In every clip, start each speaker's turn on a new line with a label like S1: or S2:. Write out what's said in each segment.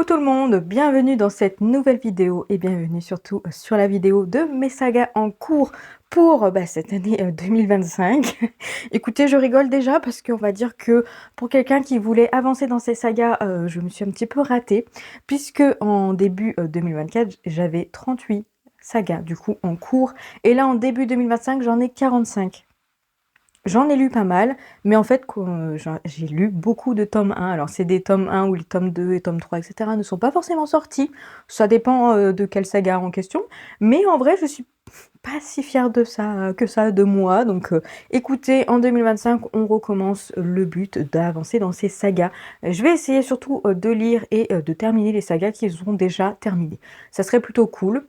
S1: Coucou tout le monde, bienvenue dans cette nouvelle vidéo et bienvenue surtout sur la vidéo de mes sagas en cours pour cette année 2025. Écoutez, je rigole déjà parce qu'on va dire que pour quelqu'un qui voulait avancer dans ces sagas, je me suis un petit peu ratée puisque en début 2024, j'avais 38 sagas du coup en cours et là en début 2025, j'en ai 45. J'en ai lu pas mal, mais en fait, j'ai lu beaucoup de tomes 1. Alors, c'est des tomes 1 où les tomes 2 et tomes 3, etc. ne sont pas forcément sortis. Ça dépend de quelle saga en question. Mais en vrai, je suis pas si fière de ça, que ça de moi. Donc, écoutez, en 2025, on recommence le but d'avancer dans ces sagas. Je vais essayer surtout de lire et de terminer les sagas qui ont déjà terminé. Ça serait plutôt cool.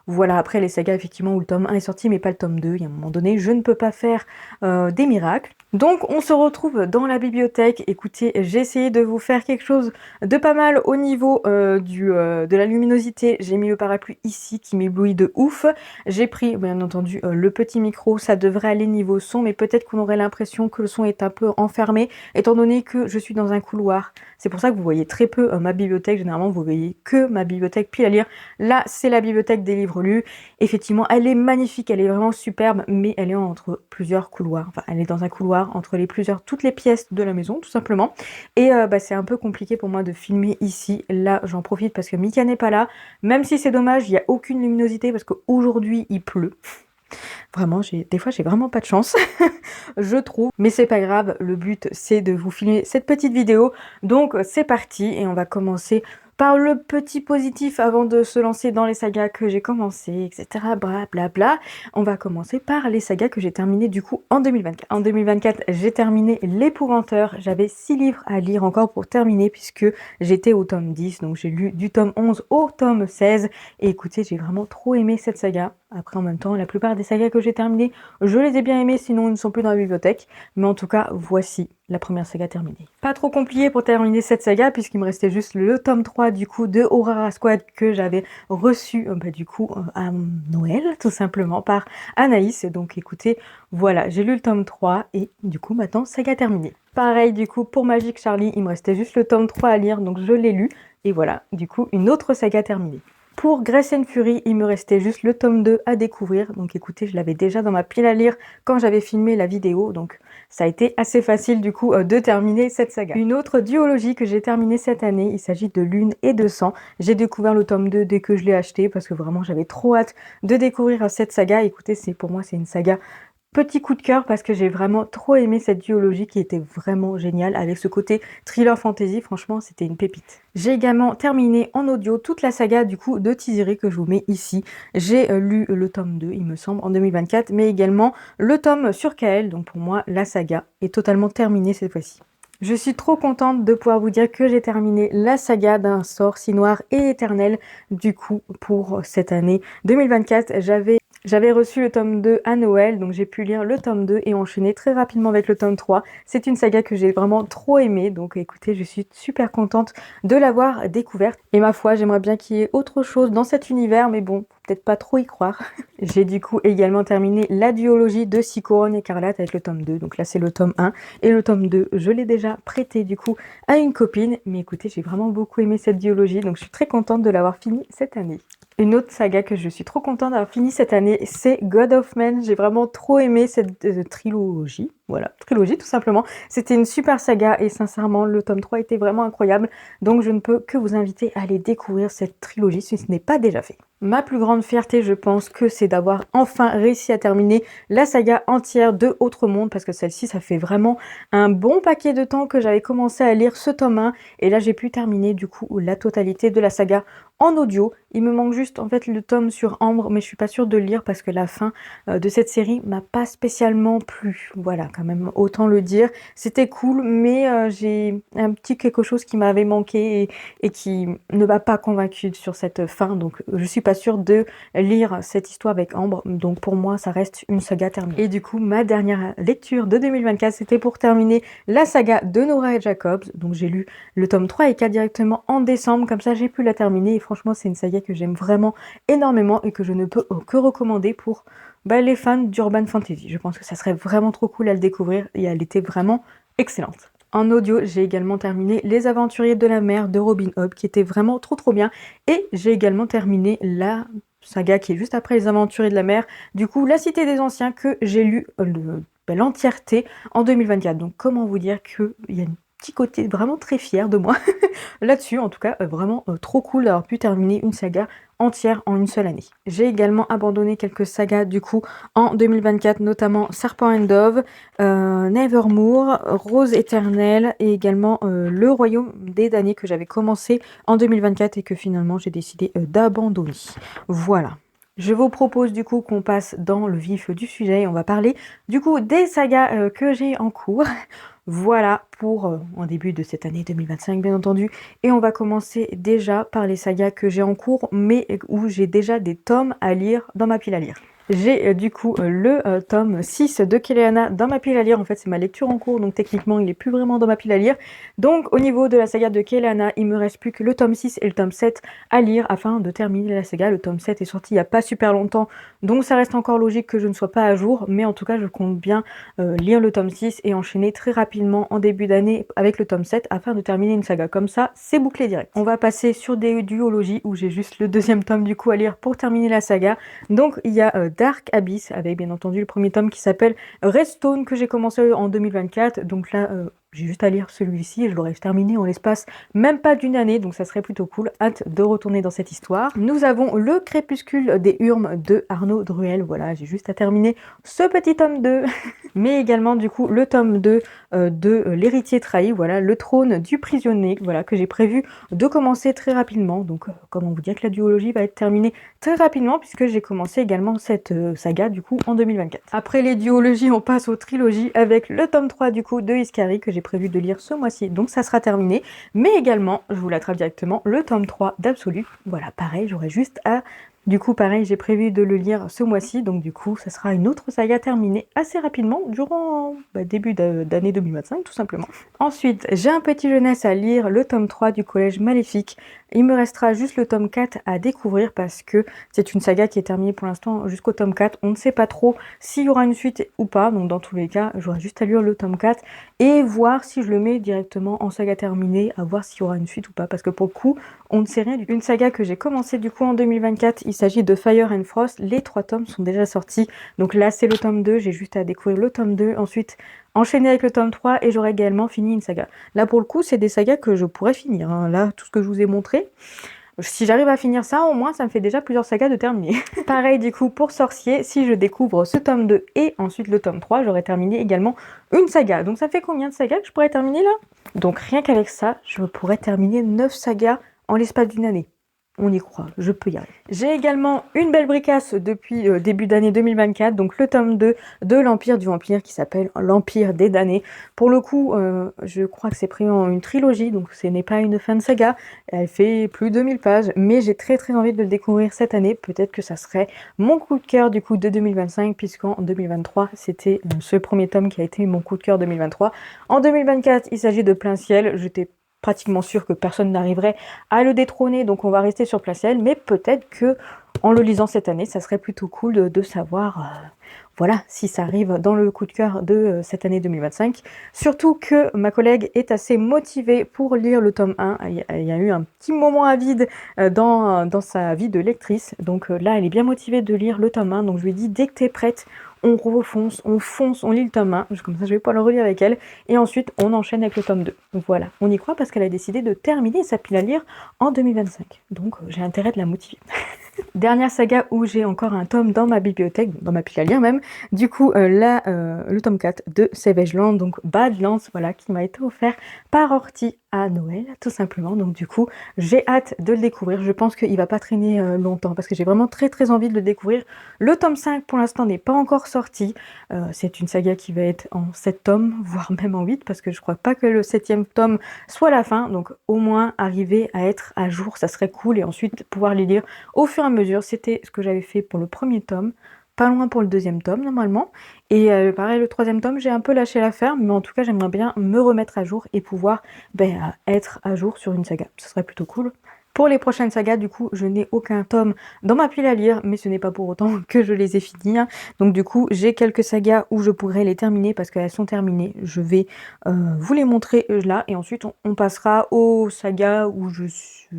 S1: Voilà, après les sagas effectivement où le tome 1 est sorti mais pas le tome 2, il y a un moment donné, je ne peux pas faire des miracles. Donc on se retrouve dans la bibliothèque. Écoutez, j'ai essayé de vous faire quelque chose de pas mal au niveau de la luminosité. J'ai mis le parapluie ici qui m'éblouit de ouf. J'ai pris bien entendu le petit micro, ça devrait aller niveau son, mais peut-être qu'on aurait l'impression que le son est un peu enfermé étant donné que je suis dans un couloir. C'est pour ça que vous voyez très peu ma bibliothèque, généralement vous voyez que ma bibliothèque pile à lire. Là c'est la bibliothèque des livres lus. Effectivement, elle est magnifique, elle est vraiment superbe, mais elle est entre plusieurs couloirs. Enfin, elle est dans un couloir entre toutes les pièces de la maison, tout simplement. Et c'est un peu compliqué pour moi de filmer ici. Là, j'en profite parce que Mika n'est pas là. Même si c'est dommage, il n'y a aucune luminosité parce qu'aujourd'hui, il pleut. Vraiment, des fois, j'ai vraiment pas de chance, je trouve. Mais c'est pas grave, le but, c'est de vous filmer cette petite vidéo. Donc, c'est parti et on va commencer par le petit positif avant de se lancer dans les sagas que j'ai commencé, etc. Blablabla. On va commencer par les sagas que j'ai terminées du coup en 2024. En 2024, j'ai terminé L'Épouvanteur. J'avais 6 livres à lire encore pour terminer puisque j'étais au tome 10. Donc j'ai lu du tome 11 au tome 16. Et écoutez, j'ai vraiment trop aimé cette saga. Après, en même temps, la plupart des sagas que j'ai terminées, je les ai bien aimées, sinon ils ne sont plus dans la bibliothèque. Mais en tout cas, voici la première saga terminée. Pas trop compliqué pour terminer cette saga, puisqu'il me restait juste le tome 3 du coup de Aurora Squad que j'avais reçu du coup à Noël, tout simplement, par Anaïs. Et donc écoutez, voilà, j'ai lu le tome 3 et du coup maintenant, saga terminée. Pareil du coup pour Magic Charlie, il me restait juste le tome 3 à lire, donc je l'ai lu. Et voilà, du coup, une autre saga terminée. Pour Grace and Fury, il me restait juste le tome 2 à découvrir. Donc écoutez, je l'avais déjà dans ma pile à lire quand j'avais filmé la vidéo. Donc ça a été assez facile du coup de terminer cette saga. Une autre duologie que j'ai terminée cette année, il s'agit de Lune et de Sang. J'ai découvert le tome 2 dès que je l'ai acheté parce que vraiment j'avais trop hâte de découvrir cette saga. Écoutez, pour moi c'est une saga petit coup de cœur parce que j'ai vraiment trop aimé cette duologie qui était vraiment géniale avec ce côté thriller fantasy, franchement c'était une pépite. J'ai également terminé en audio toute la saga du coup de Tiziri que je vous mets ici. J'ai lu le tome 2 il me semble en 2024 mais également le tome sur Kael, donc pour moi la saga est totalement terminée cette fois-ci. Je suis trop contente de pouvoir vous dire que j'ai terminé la saga d'un sort si noir et éternel du coup pour cette année 2024. J'avais reçu le tome 2 à Noël, donc j'ai pu lire le tome 2 et enchaîner très rapidement avec le tome 3. C'est une saga que j'ai vraiment trop aimée, donc écoutez, je suis super contente de l'avoir découverte. Et ma foi, j'aimerais bien qu'il y ait autre chose dans cet univers, mais bon, faut peut-être pas trop y croire. J'ai du coup également terminé la duologie de 6 couronnes écarlates avec le tome 2, donc là c'est le tome 1. Et le tome 2, je l'ai déjà prêté du coup à une copine, mais écoutez, j'ai vraiment beaucoup aimé cette duologie, donc je suis très contente de l'avoir fini cette année. Une autre saga que je suis trop contente d'avoir fini cette année, c'est God of Men. J'ai vraiment trop aimé cette trilogie. Voilà, trilogie tout simplement. C'était une super saga et sincèrement, le tome 3 était vraiment incroyable. Donc je ne peux que vous inviter à aller découvrir cette trilogie si ce n'est pas déjà fait. Ma plus grande fierté, je pense que c'est d'avoir enfin réussi à terminer la saga entière de Autre Monde parce que celle-ci, ça fait vraiment un bon paquet de temps que j'avais commencé à lire ce tome 1 et là j'ai pu terminer du coup la totalité de la saga en audio. Il me manque juste en fait le tome sur Ambre mais je suis pas sûre de le lire parce que la fin de cette série m'a pas spécialement plu. Voilà, quand même autant le dire. C'était cool mais j'ai un petit quelque chose qui m'avait manqué et qui ne m'a pas convaincue sur cette fin, donc je suis pas sûre de lire cette histoire avec Ambre, donc pour moi ça reste une saga terminée. Et du coup ma dernière lecture de 2024 c'était pour terminer la saga de Nora et Jacobs, donc j'ai lu le tome 3 et 4 directement en décembre, comme ça j'ai pu la terminer et franchement c'est une saga que j'aime vraiment énormément et que je ne peux que recommander pour les fans d'Urban Fantasy. Je pense que ça serait vraiment trop cool à le découvrir et elle était vraiment excellente. En audio, j'ai également terminé Les Aventuriers de la Mer de Robin Hood, qui était vraiment trop bien. Et j'ai également terminé la saga qui est juste après Les Aventuriers de la Mer, du coup La Cité des Anciens, que j'ai lu l'entièreté en 2024. Donc comment vous dire qu'il y a un petit côté vraiment très fier de moi là-dessus, en tout cas vraiment trop cool d'avoir pu terminer une saga entière en une seule année. J'ai également abandonné quelques sagas du coup en 2024, notamment Serpent and Dove, Nevermore, Rose éternelle et également Le Royaume des damnés que j'avais commencé en 2024 et que finalement j'ai décidé d'abandonner. Voilà. Je vous propose du coup qu'on passe dans le vif du sujet et on va parler du coup des sagas que j'ai en cours. Voilà pour en début de cette année 2025 bien entendu. Et on va commencer déjà par les sagas que j'ai en cours mais où j'ai déjà des tomes à lire dans ma pile à lire. J'ai du coup le tome 6 de Keleana dans ma pile à lire. En fait, c'est ma lecture en cours, donc techniquement, il est plus vraiment dans ma pile à lire. Donc, au niveau de la saga de Keleana, il me reste plus que le tome 6 et le tome 7 à lire afin de terminer la saga. Le tome 7 est sorti il n'y a pas super longtemps, donc ça reste encore logique que je ne sois pas à jour. Mais en tout cas, je compte bien lire le tome 6 et enchaîner très rapidement en début d'année avec le tome 7 afin de terminer une saga. Comme ça, c'est bouclé direct. On va passer sur des duologies où j'ai juste le deuxième tome du coup à lire pour terminer la saga. Donc, il y a Dark Abyss, avec bien entendu le premier tome qui s'appelle Redstone, que j'ai commencé en 2024. Donc là, j'ai juste à lire celui-ci et je l'aurais terminé en l'espace même pas d'une année, donc ça serait plutôt cool. Hâte de retourner dans cette histoire. Nous avons Le Crépuscule des Hurmes de Arnaud Druel. Voilà, j'ai juste à terminer ce petit tome 2. Mais également du coup le tome 2 de L'Héritier trahi, voilà, Le Trône du Prisonnier, voilà, que j'ai prévu de commencer très rapidement. Donc comment vous dire que la duologie va être terminée très rapidement puisque j'ai commencé également cette saga du coup en 2024. Après les duologies, on passe aux trilogies avec le tome 3 du coup de Iskari que j'ai prévu de lire ce mois-ci, donc ça sera terminé. Mais également, je vous l'attrape directement, le tome 3 d'Absolu. Voilà, pareil, j'aurai juste à... Du coup, pareil, j'ai prévu de le lire ce mois-ci, donc du coup, ça sera une autre saga terminée assez rapidement, durant début d'année 2025, tout simplement. Ensuite, j'ai un petit jeunesse à lire, le tome 3 du Collège Maléfique. Il me restera juste le tome 4 à découvrir parce que c'est une saga qui est terminée pour l'instant jusqu'au tome 4. On ne sait pas trop s'il y aura une suite ou pas, donc dans tous les cas, j'aurai juste à lire le tome 4 et voir si je le mets directement en saga terminée, à voir s'il y aura une suite ou pas, parce que pour le coup, on ne sait rien. Une saga que j'ai commencé du coup en 2024, il s'agit de Fire and Frost. Les 3 tomes sont déjà sortis, donc là c'est le tome 2, j'ai juste à découvrir le tome 2, ensuite enchaîner avec le tome 3 et j'aurai également fini une saga. Là pour le coup, c'est des sagas que je pourrais finir, hein. Là, tout ce que je vous ai montré, si j'arrive à finir ça, au moins ça me fait déjà plusieurs sagas de terminer. Pareil du coup pour Sorcier, si je découvre ce tome 2 et ensuite le tome 3, j'aurai terminé également une saga. Donc ça fait combien de sagas que je pourrais terminer là? Donc rien qu'avec ça, je pourrais terminer 9 sagas en l'espace d'une année. On y croit, je peux y arriver. J'ai également une belle bricasse depuis début d'année 2024, donc le tome 2 de l'Empire du Vampire qui s'appelle L'Empire des Damnés. Pour le coup, je crois que c'est pris en une trilogie, donc ce n'est pas une fin de saga. Elle fait plus de 1000 pages, mais j'ai très envie de le découvrir cette année. Peut-être que ça serait mon coup de cœur du coup de 2025, puisqu'en 2023, c'était ce premier tome qui a été mon coup de cœur 2023. En 2024, il s'agit de Plein Ciel. J'étais pratiquement sûr que personne n'arriverait à le détrôner, donc on va rester sur Plein Ciel, mais peut-être que en le lisant cette année, ça serait plutôt cool de savoir voilà, si ça arrive dans le coup de cœur de cette année 2025. Surtout que ma collègue est assez motivée pour lire le tome 1. Il y a eu un petit moment à vide dans sa vie de lectrice, donc là elle est bien motivée de lire le tome 1, donc je lui ai dit dès que tu es prête, on refonce, on fonce, on lit le tome 1, comme ça je vais pas le relire avec elle, et ensuite on enchaîne avec le tome 2. Donc voilà, on y croit parce qu'elle a décidé de terminer sa pile à lire en 2025. Donc j'ai intérêt de la motiver. Dernière saga où j'ai encore un tome dans ma bibliothèque, dans ma pile à lire même, du coup le tome 4 de Savage Land, donc Badlands, voilà, qui m'a été offert par Horty à Noël, tout simplement. Donc du coup, j'ai hâte de le découvrir. Je pense qu'il va pas traîner longtemps parce que j'ai vraiment très envie de le découvrir. Le tome 5 pour l'instant n'est pas encore sorti. C'est une saga qui va être en 7 tomes, voire même en 8, parce que je crois pas que le 7e tome soit la fin. Donc au moins arriver à être à jour, ça serait cool, et ensuite pouvoir les lire au fur et à mesure. C'était ce que j'avais fait pour le premier tome, pas loin pour le deuxième tome normalement, et pareil le troisième tome j'ai un peu lâché l'affaire, mais en tout cas j'aimerais bien me remettre à jour et pouvoir être à jour sur une saga, ce serait plutôt cool. Pour les prochaines sagas, du coup, je n'ai aucun tome dans ma pile à lire, mais ce n'est pas pour autant que je les ai finis, hein. Donc du coup, j'ai quelques sagas où je pourrais les terminer parce qu'elles sont terminées. Je vais vous les montrer là, et ensuite on passera aux sagas où je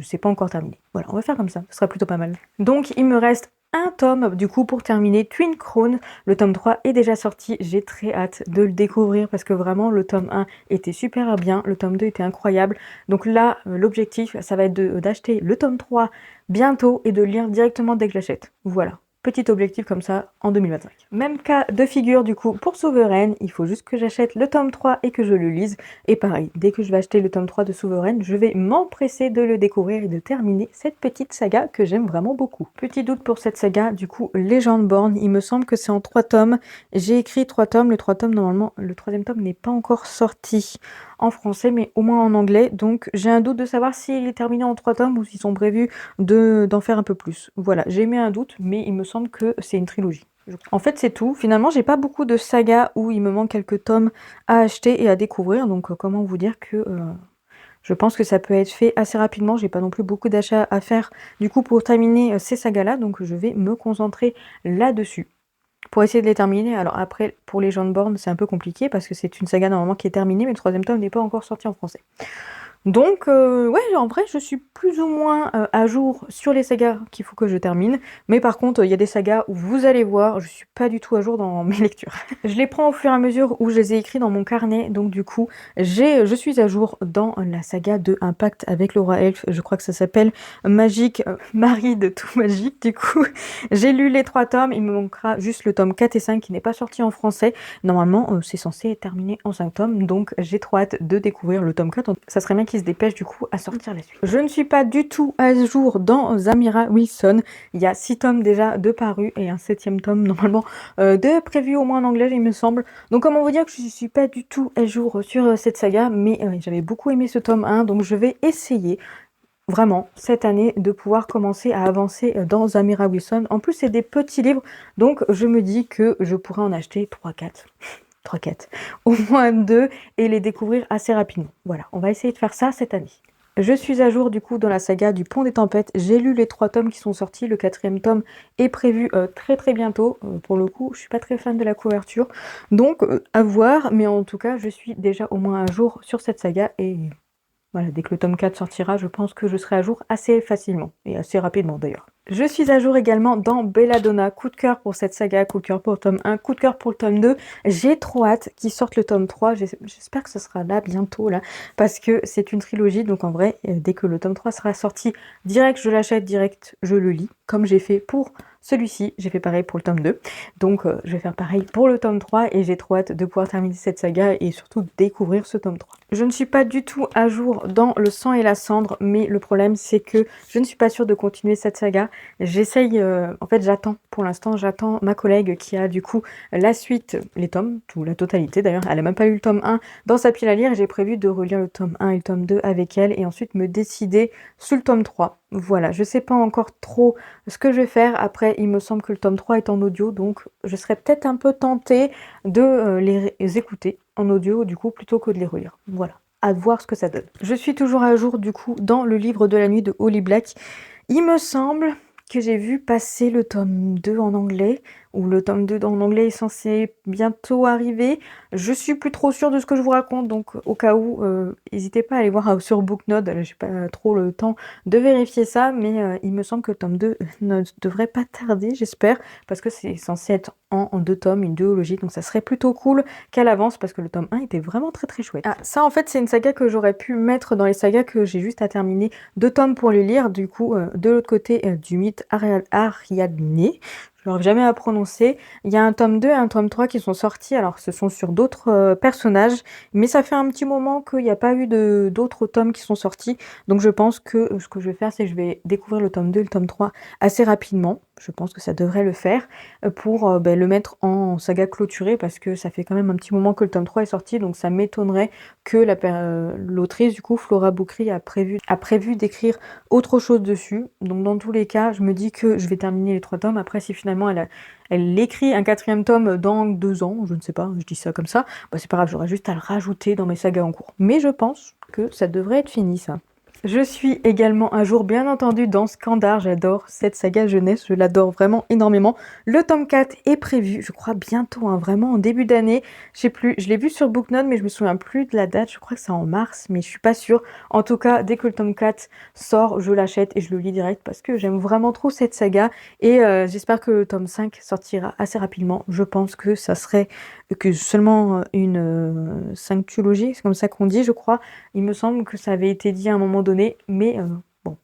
S1: sais pas encore terminé. Voilà, on va faire comme ça, ce sera plutôt pas mal. Donc il me reste un tome du coup pour terminer Twin Crown. Le tome 3 est déjà sorti, j'ai très hâte de le découvrir parce que vraiment le tome 1 était super bien, le tome 2 était incroyable. Donc là, l'objectif, ça va être d'acheter le tome 3 bientôt et de le lire directement dès que j'achète. Voilà. Petit objectif comme ça en 2025. Même cas de figure du coup pour Souveraine, il faut juste que j'achète le tome 3 et que je le lise. Et pareil, dès que je vais acheter le tome 3 de Souveraine, je vais m'empresser de le découvrir et de terminer cette petite saga que j'aime vraiment beaucoup. Petit doute pour cette saga, du coup, Legendborn, il me semble que c'est en 3 tomes. J'ai écrit 3 tomes, le 3 tomes normalement, le 3e tome n'est pas encore sorti en français, mais au moins en anglais. Donc j'ai un doute de savoir s'il est terminé en 3 tomes ou s'ils sont prévus d'en faire un peu plus. Voilà, j'ai mis un doute, mais il me semble que c'est une trilogie. En fait, c'est tout. Finalement, j'ai pas beaucoup de sagas où il me manque quelques tomes à acheter et à découvrir. Donc, comment vous dire que je pense que ça peut être fait assez rapidement. J'ai pas non plus beaucoup d'achats à faire du coup pour terminer ces sagas-là. Donc, je vais me concentrer là-dessus pour essayer de les terminer. Alors après, pour les Legendborn, c'est un peu compliqué parce que c'est une saga normalement qui est terminée, mais le 3e tome n'est pas encore sorti en français. Donc, ouais, en vrai, je suis plus ou moins à jour sur les sagas qu'il faut que je termine. Mais par contre, il y a des sagas où vous allez voir, je suis pas du tout à jour dans mes lectures. Je les prends au fur et à mesure où je les ai écrits dans mon carnet. Donc du coup, je suis à jour dans la saga de Un pacte avec le roi elfe. Je crois que ça s'appelle Magique, Marie de tout magique. Du coup, j'ai lu les 3 tomes. Il me manquera juste le tome 4 et 5 qui n'est pas sorti en français. Normalement, c'est censé être terminé en 5 tomes. Donc j'ai trop hâte de découvrir le tome 4. Ça serait bien qu'il se dépêche du coup à sortir la suite. Je ne suis pas du tout à jour dans Zamira Wilson. Il y a 6 tomes déjà de parus et un 7e tome normalement de prévu au moins en anglais il me semble. Donc comment vous dire que je ne suis pas du tout à jour sur cette saga, mais j'avais beaucoup aimé ce tome 1, donc je vais essayer vraiment cette année de pouvoir commencer à avancer dans Zamira Wilson. En plus c'est des petits livres, donc je me dis que je pourrais en acheter 3-4. 3-4, au moins 2, et les découvrir assez rapidement. Voilà, on va essayer de faire ça cette année. Je suis à jour du coup dans la saga du Pont des Tempêtes. J'ai lu les 3 tomes qui sont sortis. Le 4e tome est prévu très bientôt. Pour le coup, je suis pas très fan de la couverture. Donc à voir, mais en tout cas, je suis déjà au moins à jour sur cette saga. Et voilà, dès que le tome 4 sortira, je pense que je serai à jour assez facilement. Et assez rapidement d'ailleurs. Je suis à jour également dans Belladonna. Coup de cœur pour cette saga, coup de cœur pour le tome 1, coup de cœur pour le tome 2. J'ai trop hâte qu'ils sortent le tome 3. J'espère que ce sera là bientôt, là, parce que c'est une trilogie. Donc en vrai, dès que le tome 3 sera sorti, direct je l'achète, direct je le lis, comme j'ai fait pour celui-ci. J'ai fait pareil pour le tome 2. Donc je vais faire pareil pour le tome 3 et j'ai trop hâte de pouvoir terminer cette saga et surtout découvrir ce tome 3. Je ne suis pas du tout à jour dans Le sang et la cendre, mais le problème c'est que je ne suis pas sûre de continuer cette saga. J'essaye, en fait j'attends, pour l'instant j'attends ma collègue qui a du coup la suite, les tomes, tout, la totalité d'ailleurs, elle a même pas eu le tome 1 dans sa pile à lire et j'ai prévu de relire le tome 1 et le tome 2 avec elle et ensuite me décider sur le tome 3. Voilà, je sais pas encore trop ce que je vais faire. Après, il me semble que le tome 3 est en audio, donc je serais peut-être un peu tentée de les écouter en audio du coup plutôt que de les relire. Voilà, à voir ce que ça donne. Je suis toujours à jour du coup dans le livre de la nuit de Holly Black. Il me semble que j'ai vu passer le tome 2 en anglais, ou le tome 2 en anglais est censé bientôt arriver. Je suis plus trop sûre de ce que je vous raconte, donc au cas où, n'hésitez pas à aller voir sur Booknode, j'ai pas trop le temps de vérifier ça, mais il me semble que le tome 2 ne devrait pas tarder, j'espère, parce que c'est censé être en 2 tomes, une duologie, donc ça serait plutôt cool qu'elle avance, parce que le tome 1 était vraiment très chouette. Ah, ça en fait c'est une saga que j'aurais pu mettre dans les sagas que j'ai juste à terminer 2 tomes pour les lire, du coup, de l'autre côté du mythe Ariadne. Je n'arrive jamais à prononcer. Il y a un tome 2 et un tome 3 qui sont sortis. Alors, ce sont sur d'autres personnages. Mais ça fait un petit moment qu'il n'y a pas eu d'autres tomes qui sont sortis. Donc, je pense que ce que je vais faire, c'est que je vais découvrir le tome 2 et le tome 3 assez rapidement. Je pense que ça devrait le faire pour le mettre en saga clôturée parce que ça fait quand même un petit moment que le tome 3 est sorti. Donc, ça m'étonnerait que l'autrice, du coup, Flora Boukri, a prévu d'écrire autre chose dessus. Donc, dans tous les cas, je me dis que je vais terminer les 3 tomes. Après, si finalement elle écrit un 4e tome dans 2 ans, je ne sais pas, je dis ça comme ça, bah c'est pas grave, j'aurai juste à le rajouter dans mes sagas en cours. Mais je pense que ça devrait être fini ça. Je suis également à jour, bien entendu, dans Scandar. J'adore cette saga jeunesse, je l'adore vraiment énormément. Le tome 4 est prévu, je crois, bientôt, hein, vraiment en début d'année. Je sais plus, je l'ai vu sur Booknote, mais je me souviens plus de la date. Je crois que c'est en mars, mais je suis pas sûre. En tout cas, dès que le tome 4 sort, je l'achète et je le lis direct parce que j'aime vraiment trop cette saga. Et j'espère que le tome 5 sortira assez rapidement. Je pense que ça serait que seulement une cinquiologie, c'est comme ça qu'on dit, je crois. Il me semble que ça avait été dit à un moment donné, mais bon,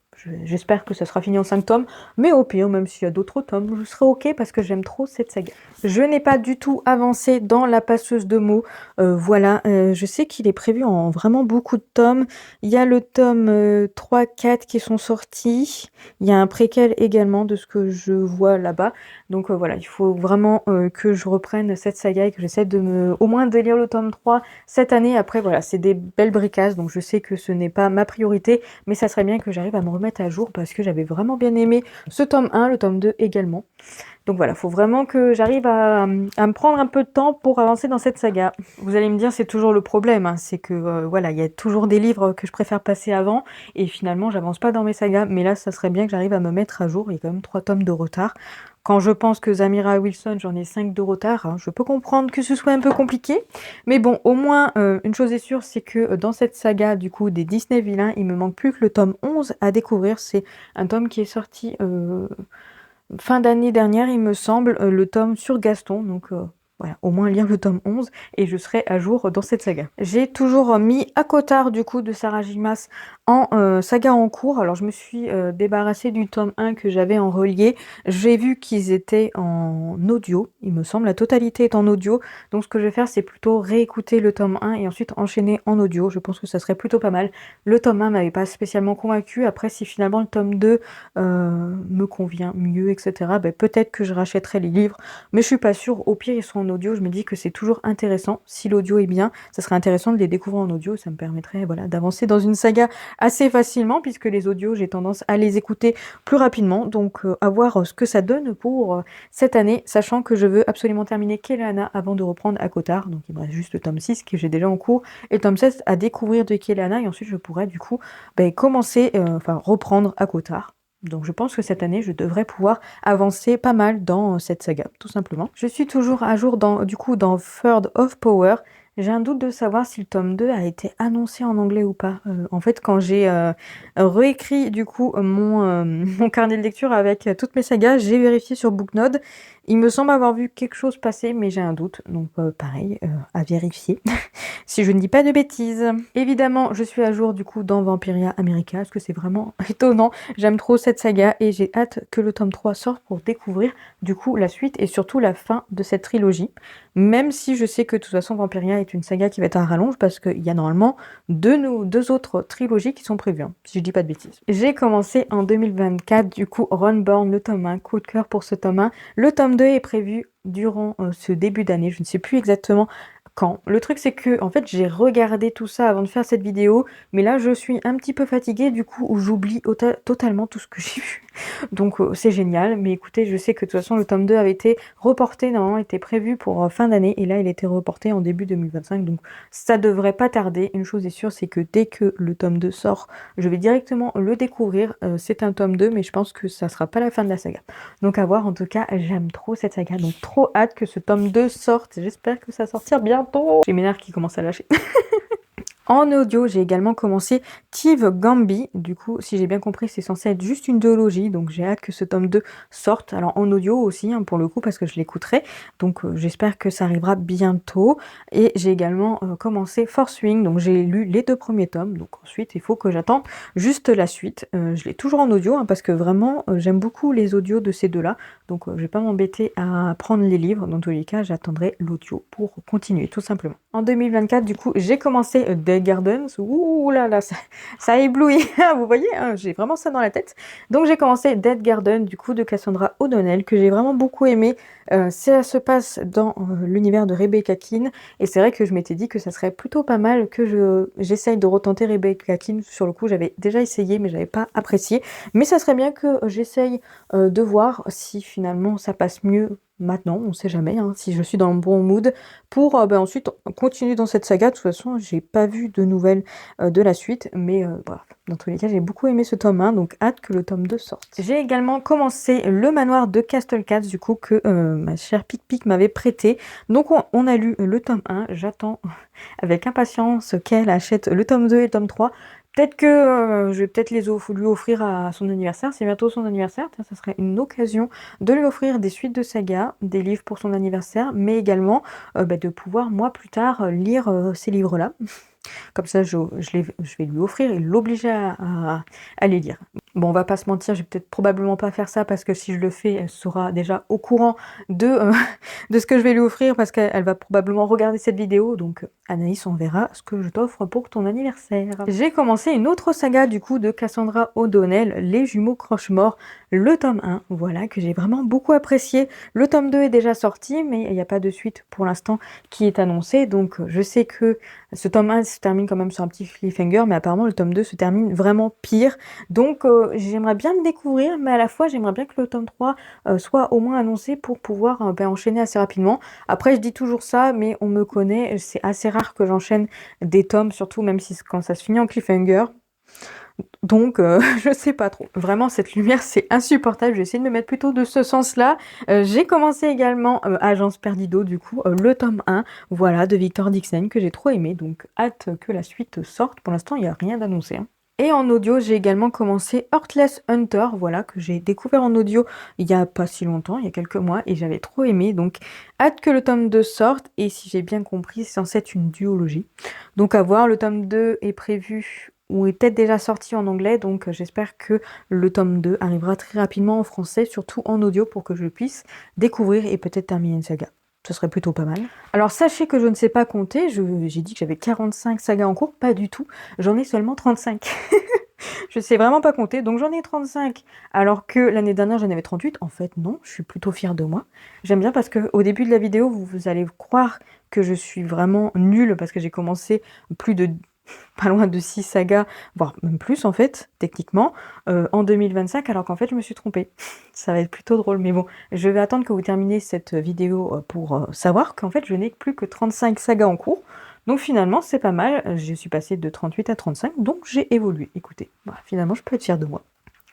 S1: j'espère que ça sera fini en 5 tomes. Mais au pire, même s'il y a d'autres tomes, je serai ok parce que j'aime trop cette saga. Je n'ai pas du tout avancé dans La Passeuse de mots. Voilà, je sais qu'il est prévu en vraiment beaucoup de tomes. Il y a le tome 3, 4 qui sont sortis. Il y a un préquel également de ce que je vois là-bas. Donc voilà, il faut vraiment que je reprenne cette saga et que j'essaie au moins de lire le tome 3 cette année. Après voilà, c'est des belles bricasses, donc je sais que ce n'est pas ma priorité, mais ça serait bien que j'arrive à me remettre à jour parce que j'avais vraiment bien aimé ce tome 1, le tome 2 également. Donc voilà, faut vraiment que j'arrive à me prendre un peu de temps pour avancer dans cette saga. Vous allez me dire, c'est toujours le problème, hein, c'est que voilà, il y a toujours des livres que je préfère passer avant et finalement j'avance pas dans mes sagas, mais là ça serait bien que j'arrive à me mettre à jour, il y a quand même 3 tomes de retard. Quand je pense que Zamira Wilson, j'en ai 5 de retard, hein, je peux comprendre que ce soit un peu compliqué, mais bon, au moins, une chose est sûre, c'est que dans cette saga, du coup, des Disney vilains, il me manque plus que le tome 11 à découvrir. C'est un tome qui est sorti fin d'année dernière, il me semble, le tome sur Gaston, donc voilà, au moins lire le tome 11 et je serai à jour dans cette saga. J'ai toujours mis à Cotard du coup de Sarah J. Maas en saga en cours. Alors je me suis débarrassée du tome 1 que j'avais en relié. J'ai vu qu'ils étaient en audio, il me semble, la totalité est en audio. Donc ce que je vais faire, c'est plutôt réécouter le tome 1 et ensuite enchaîner en audio. Je pense que ça serait plutôt pas mal. Le tome 1 m'avait pas spécialement convaincu. Après, si finalement le tome 2 me convient mieux, etc., ben, peut-être que je rachèterai les livres, mais je suis pas sûre. Au pire, ils sont en audio. Je me dis que c'est toujours intéressant. Si l'audio est bien, ça serait intéressant de les découvrir en audio. Ça me permettrait voilà, d'avancer dans une saga assez facilement, puisque les audios, j'ai tendance à les écouter plus rapidement. Donc, à voir ce que ça donne pour cette année, sachant que je veux absolument terminer Keleana avant de reprendre à Cotard. Donc, il me reste juste le tome 6 que j'ai déjà en cours et le tome 16 à découvrir de Keleana. Et ensuite, je pourrais du coup commencer, enfin reprendre à Cotard. Donc je pense que cette année, je devrais pouvoir avancer pas mal dans cette saga, tout simplement. Je suis toujours à jour du coup dans Third of Power. J'ai un doute de savoir si le tome 2 a été annoncé en anglais ou pas. En fait, quand j'ai réécrit du coup mon carnet de lecture avec toutes mes sagas, j'ai vérifié sur Booknote. Il me semble avoir vu quelque chose passer, mais j'ai un doute. Donc pareil, à vérifier. Si je ne dis pas de bêtises. Évidemment, je suis à jour du coup dans Vampiria America, parce que c'est vraiment étonnant. J'aime trop cette saga et j'ai hâte que le tome 3 sorte pour découvrir du coup la suite et surtout la fin de cette trilogie. Même si je sais que de toute façon Vampiria est une saga qui va être à rallonge parce qu'il y a normalement deux autres trilogies qui sont prévues, hein, si je dis pas de bêtises. J'ai commencé en 2024 du coup Runborn, le tome 1, coup de cœur pour ce tome 1. Le tome 2 est prévu durant ce début d'année, je ne sais plus exactement quand. Le truc c'est que en fait j'ai regardé tout ça avant de faire cette vidéo, mais là je suis un petit peu fatiguée du coup où j'oublie totalement tout ce que j'ai vu. Donc c'est génial, mais écoutez, je sais que de toute façon le tome 2 avait été reporté, normalement était prévu pour fin d'année et là il était reporté en début 2025, donc ça devrait pas tarder. Une chose est sûre, c'est que dès que le tome 2 sort, je vais directement le découvrir. C'est un tome 2, mais je pense que ça sera pas la fin de la saga. Donc à voir, en tout cas j'aime trop cette saga, donc trop hâte que ce tome 2 sorte. J'espère que ça sortira bientôt. J'ai mes nerfs qui commencent à lâcher. En audio, j'ai également commencé Tive Gambi. Du coup, si j'ai bien compris, c'est censé être juste une duologie. Donc j'ai hâte que ce tome 2 sorte. Alors en audio aussi, hein, pour le coup, parce que je l'écouterai. Donc j'espère que ça arrivera bientôt. Et j'ai également commencé Force Wing. Donc j'ai lu les 2 premiers tomes. Donc ensuite, il faut que j'attende juste la suite. Je l'ai toujours en audio, hein, parce que vraiment, j'aime beaucoup les audios de ces deux-là. Donc je vais pas m'embêter à prendre les livres. Dans tous les cas, j'attendrai l'audio pour continuer, tout simplement. En 2024, du coup, j'ai commencé Dead Gardens. Ouh là là, ça éblouit. Vous voyez, hein, j'ai vraiment ça dans la tête. Donc j'ai commencé Dead Garden, du coup, de Cassandra O'Donnell, que j'ai vraiment beaucoup aimé. Ça se passe dans l'univers de Rebecca Keane. Et c'est vrai que je m'étais dit que ça serait plutôt pas mal que j'essaye de retenter Rebecca Keane. Sur le coup, j'avais déjà essayé, mais j'avais pas apprécié. Mais ça serait bien que j'essaye de voir si finalement ça passe mieux maintenant, on sait jamais, hein, si je suis dans le bon mood pour, ensuite continuer dans cette saga. De toute façon, j'ai pas vu de nouvelles, de la suite, mais bref, dans tous les cas, j'ai beaucoup aimé ce tome 1, donc hâte que le tome 2 sorte. J'ai également commencé le manoir de Castle Cats, du coup, que, ma chère Pic Pic m'avait prêté. Donc on a lu le tome 1, j'attends avec impatience qu'elle achète le tome 2 et le tome 3. Peut-être que je vais peut-être lui offrir à son anniversaire. C'est bientôt son anniversaire. Ça serait une occasion de lui offrir des suites de sagas, des livres pour son anniversaire, mais également de pouvoir, moi, plus tard, lire ces livres-là. Comme ça, je vais lui offrir et l'obliger à les lire. Bon, on va pas se mentir, je vais peut-être probablement pas faire ça parce que si je le fais, elle sera déjà au courant de, de ce que je vais lui offrir parce qu'elle va probablement regarder cette vidéo. Donc Anaïs, on verra ce que je t'offre pour ton anniversaire. J'ai commencé une autre saga du coup de Cassandra O'Donnell, Les Jumeaux Croche-Mort, le tome 1, voilà, que j'ai vraiment beaucoup apprécié. Le tome 2 est déjà sorti, mais il n'y a pas de suite pour l'instant qui est annoncée. Donc je sais que ce tome 1 se termine quand même sur un petit cliffhanger, mais apparemment le tome 2 se termine vraiment pire. Donc j'aimerais bien le découvrir, mais à la fois j'aimerais bien que le tome 3 soit au moins annoncé pour pouvoir enchaîner assez rapidement. Après je dis toujours ça, mais on me connaît, c'est assez rare que j'enchaîne des tomes, surtout même si quand ça se finit en cliffhanger. Donc je sais pas trop. Vraiment cette lumière c'est insupportable, je vais essayer de me mettre plutôt de ce sens-là. J'ai commencé également Agence Perdido du coup, le tome 1, voilà, de Victor Dixon que j'ai trop aimé, donc hâte que la suite sorte. Pour l'instant il n'y a rien d'annoncé, hein. Et en audio, j'ai également commencé Heartless Hunter, voilà, que j'ai découvert en audio il y a pas si longtemps, il y a quelques mois, et j'avais trop aimé, donc hâte que le tome 2 sorte, et si j'ai bien compris, c'est censé être une duologie. Donc à voir, le tome 2 est prévu, ou est peut-être déjà sorti en anglais, donc j'espère que le tome 2 arrivera très rapidement en français, surtout en audio, pour que je puisse découvrir et peut-être terminer une saga. Ce serait plutôt pas mal. Alors sachez que je ne sais pas compter, j'ai dit que j'avais 45 sagas en cours, pas du tout, j'en ai seulement 35. Je sais vraiment pas compter, donc j'en ai 35, alors que l'année dernière j'en avais 38. En fait non, je suis plutôt fière de moi. J'aime bien parce qu'au début de la vidéo, vous allez croire que je suis vraiment nulle, parce que j'ai commencé plus de pas loin de 6 sagas, voire même plus en fait, techniquement, en 2025, alors qu'en fait je me suis trompée. Ça va être plutôt drôle, mais bon, je vais attendre que vous terminiez cette vidéo pour savoir qu'en fait je n'ai plus que 35 sagas en cours. Donc finalement c'est pas mal, je suis passée de 38 à 35, donc j'ai évolué. Écoutez, voilà, finalement je peux être fière de moi.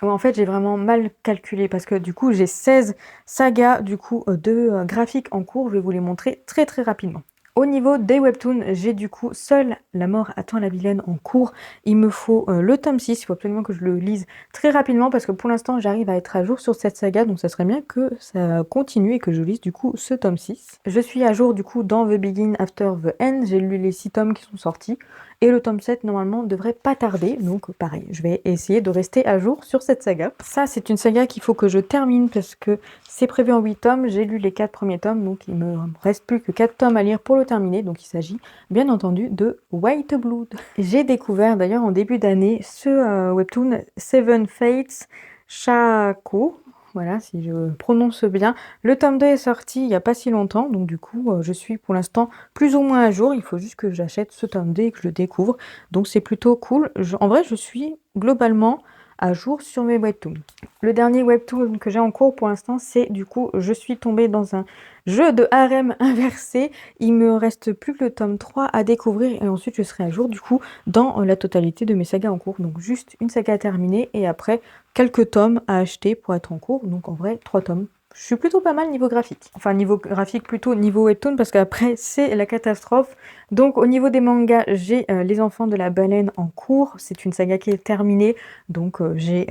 S1: Ouais, en fait j'ai vraiment mal calculé parce que du coup j'ai 16 sagas du coup de graphiques en cours, je vais vous les montrer très très rapidement. Au niveau des webtoons, j'ai du coup Seule la mort attend la vilaine en cours. Il me faut le tome 6, il faut absolument que je le lise très rapidement parce que pour l'instant j'arrive à être à jour sur cette saga, donc ça serait bien que ça continue et que je lise du coup ce tome 6. Je suis à jour du coup dans The Begin After the End, j'ai lu les 6 tomes qui sont sortis et le tome 7 normalement devrait pas tarder, donc pareil, je vais essayer de rester à jour sur cette saga. Ça c'est une saga qu'il faut que je termine parce que c'est prévu en 8 tomes, j'ai lu les 4 premiers tomes, donc il me reste plus que 4 tomes à lire pour le terminer, donc il s'agit bien entendu de White Blood. J'ai découvert d'ailleurs en début d'année ce webtoon Seven Fates Shako, voilà si je prononce bien. Le tome 2 est sorti il n'y a pas si longtemps, donc du coup je suis pour l'instant plus ou moins à jour, il faut juste que j'achète ce tome 2 et que je le découvre, donc c'est plutôt cool. En vrai je suis globalement à jour sur mes webtoons. Le dernier webtoon que j'ai en cours pour l'instant, c'est du coup, je suis tombée dans un jeu de harem inversé. Il me reste plus que le tome 3 à découvrir et ensuite je serai à jour du coup dans la totalité de mes sagas en cours. Donc juste une saga à terminer et après quelques tomes à acheter pour être en cours. Donc en vrai, 3 tomes. Je suis plutôt pas mal niveau graphique. Enfin niveau graphique plutôt niveau webtoon parce qu'après c'est la catastrophe. Donc au niveau des mangas, j'ai Les Enfants de la Baleine en cours. C'est une saga qui est terminée. Donc j'ai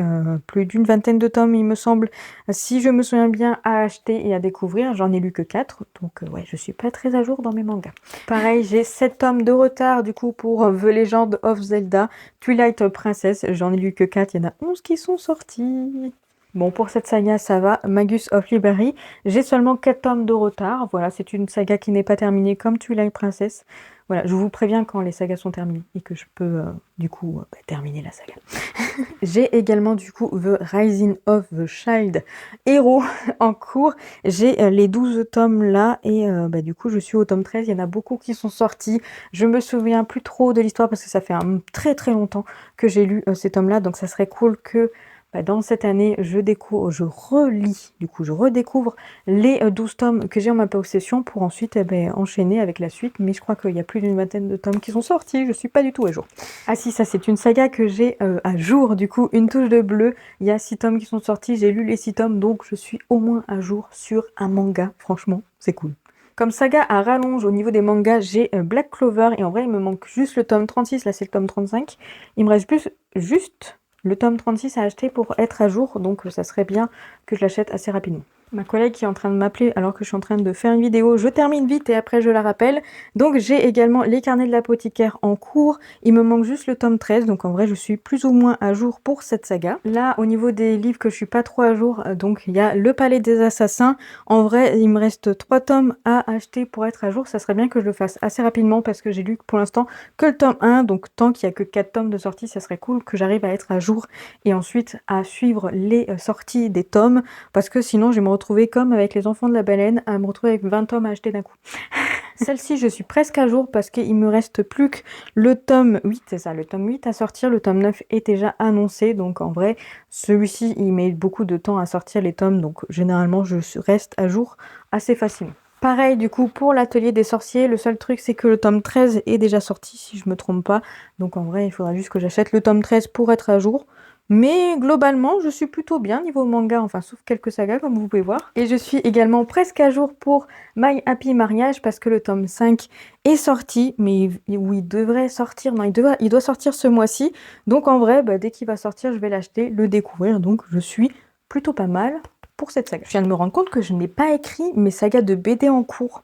S1: plus d'une vingtaine de tomes il me semble, si je me souviens bien, à acheter et à découvrir. J'en ai lu que 4. Donc ouais, je suis pas très à jour dans mes mangas. Pareil, j'ai 7 tomes de retard du coup pour The Legend of Zelda Twilight Princess. J'en ai lu que 4, il y en a 11 qui sont sortis. Bon, pour cette saga, ça va. Magus of Liberty, j'ai seulement 4 tomes de retard. Voilà, c'est une saga qui n'est pas terminée comme Twilight Princess. Voilà, je vous préviens quand les sagas sont terminées et que je peux du coup terminer la saga. J'ai également du coup The Rising of the Child Hero en cours. J'ai les 12 tomes là et du coup je suis au tome 13. Il y en a beaucoup qui sont sortis. Je me souviens plus trop de l'histoire parce que ça fait très très longtemps que j'ai lu ces tomes là. Donc ça serait cool que bah, dans cette année, je relis, du coup, je redécouvre les 12 tomes que j'ai en ma possession pour ensuite enchaîner avec la suite. Mais je crois qu'il y a plus d'une vingtaine de tomes qui sont sortis, je suis pas du tout à jour. Ah si, ça c'est une saga que j'ai à jour, du coup, Une touche de bleu. Il y a 6 tomes qui sont sortis, j'ai lu les 6 tomes, donc je suis au moins à jour sur un manga, franchement, c'est cool. Comme saga à rallonge au niveau des mangas, j'ai Black Clover, et en vrai il me manque juste le tome 36, là c'est le tome 35. Il me reste juste le tome 36 à acheter pour être à jour, donc ça serait bien que je l'achète assez rapidement. Ma collègue qui est en train de m'appeler alors que je suis en train de faire une vidéo, je termine vite et après je la rappelle. Donc j'ai également les carnets de l'apothicaire en cours, il me manque juste le tome 13, donc en vrai je suis plus ou moins à jour pour cette saga. Là au niveau des livres que je suis pas trop à jour, donc il y a Le Palais des Assassins. En vrai il me reste 3 tomes à acheter pour être à jour, ça serait bien que je le fasse assez rapidement parce que j'ai lu pour l'instant que le tome 1, donc tant qu'il n'y a que 4 tomes de sortie, ça serait cool que j'arrive à être à jour et ensuite à suivre les sorties des tomes, parce que sinon je vais me retrouver comme avec Les Enfants de la Baleine, à me retrouver avec 20 tomes à acheter d'un coup. Celle-ci, je suis presque à jour parce qu'il me reste plus que le tome 8, c'est ça, le tome 8 à sortir, le tome 9 est déjà annoncé, donc en vrai, celui-ci, il met beaucoup de temps à sortir les tomes, donc généralement, je reste à jour assez facilement. Pareil du coup pour l'atelier des sorciers, le seul truc c'est que le tome 13 est déjà sorti si je me trompe pas, donc en vrai il faudra juste que j'achète le tome 13 pour être à jour. Mais globalement, je suis plutôt bien niveau manga, enfin sauf quelques sagas comme vous pouvez voir. Et je suis également presque à jour pour My Happy Mariage parce que le tome 5 est sorti, mais où il devrait sortir, non, il doit sortir ce mois-ci. Donc en vrai, dès qu'il va sortir, je vais l'acheter, le découvrir, donc je suis plutôt pas mal pour cette saga. Je viens de me rendre compte que je n'ai pas écrit mes sagas de BD en cours.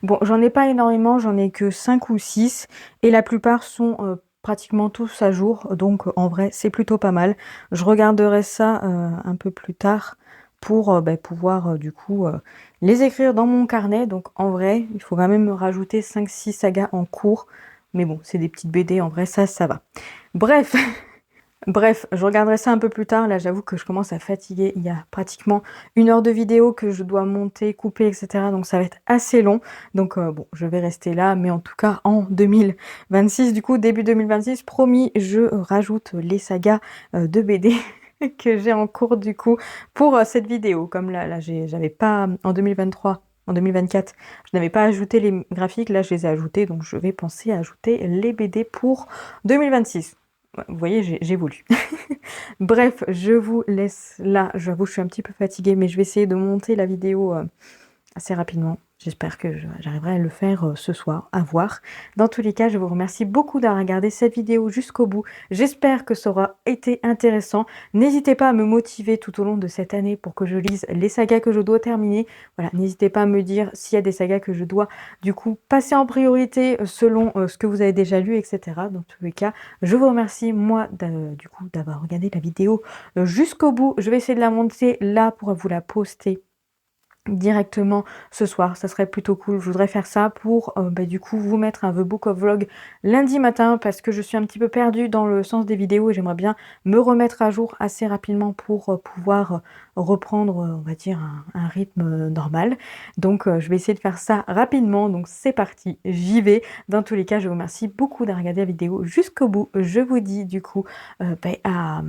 S1: Bon, j'en ai pas énormément, j'en ai que 5 ou 6, et la plupart sont pratiquement tous à jour, donc en vrai c'est plutôt pas mal. Je regarderai ça un peu plus tard pour pouvoir du coup les écrire dans mon carnet. Donc en vrai il faut quand même me rajouter 5-6 sagas en cours, mais bon c'est des petites BD, en vrai ça va. Bref. Bref, je regarderai ça un peu plus tard. Là, j'avoue que je commence à fatiguer. Il y a pratiquement 1 heure de vidéo que je dois monter, couper, etc. Donc ça va être assez long. Donc bon, je vais rester là. Mais en tout cas, en 2026, du coup, début 2026, promis, je rajoute les sagas de BD que j'ai en cours, du coup, pour cette vidéo. Comme là j'avais pas, en 2023... En 2024, je n'avais pas ajouté les graphiques, là je les ai ajoutés, donc je vais penser à ajouter les BD pour 2026. Vous voyez, j'évolue. Bref, je vous laisse là. J'avoue, je suis un petit peu fatiguée, mais je vais essayer de monter la vidéo assez rapidement. J'espère que j'arriverai à le faire ce soir, à voir. Dans tous les cas, je vous remercie beaucoup d'avoir regardé cette vidéo jusqu'au bout. J'espère que ça aura été intéressant. N'hésitez pas à me motiver tout au long de cette année pour que je lise les sagas que je dois terminer. Voilà, n'hésitez pas à me dire s'il y a des sagas que je dois du coup passer en priorité selon ce que vous avez déjà lu, etc. Dans tous les cas, je vous remercie moi du coup d'avoir regardé la vidéo jusqu'au bout. Je vais essayer de la monter là pour vous la poster directement ce soir, ça serait plutôt cool. Je voudrais faire ça pour du coup vous mettre un The Book of Vlog lundi matin parce que je suis un petit peu perdue dans le sens des vidéos et j'aimerais bien me remettre à jour assez rapidement pour pouvoir reprendre on va dire un rythme normal. Donc je vais essayer de faire ça rapidement, donc c'est parti, j'y vais. Dans tous les cas, je vous remercie beaucoup d'avoir regardé la vidéo jusqu'au bout. Je vous dis du coup à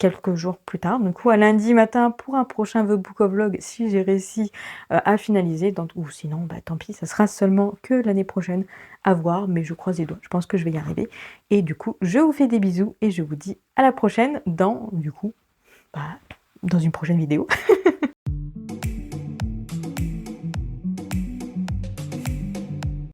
S1: quelques jours plus tard, du coup à lundi matin pour un prochain The Book of Vlog si j'ai réussi à finaliser, ou sinon tant pis, ça sera seulement que l'année prochaine à voir, mais je croise les doigts, je pense que je vais y arriver. Et du coup, je vous fais des bisous et je vous dis à la prochaine dans, du coup, dans une prochaine vidéo.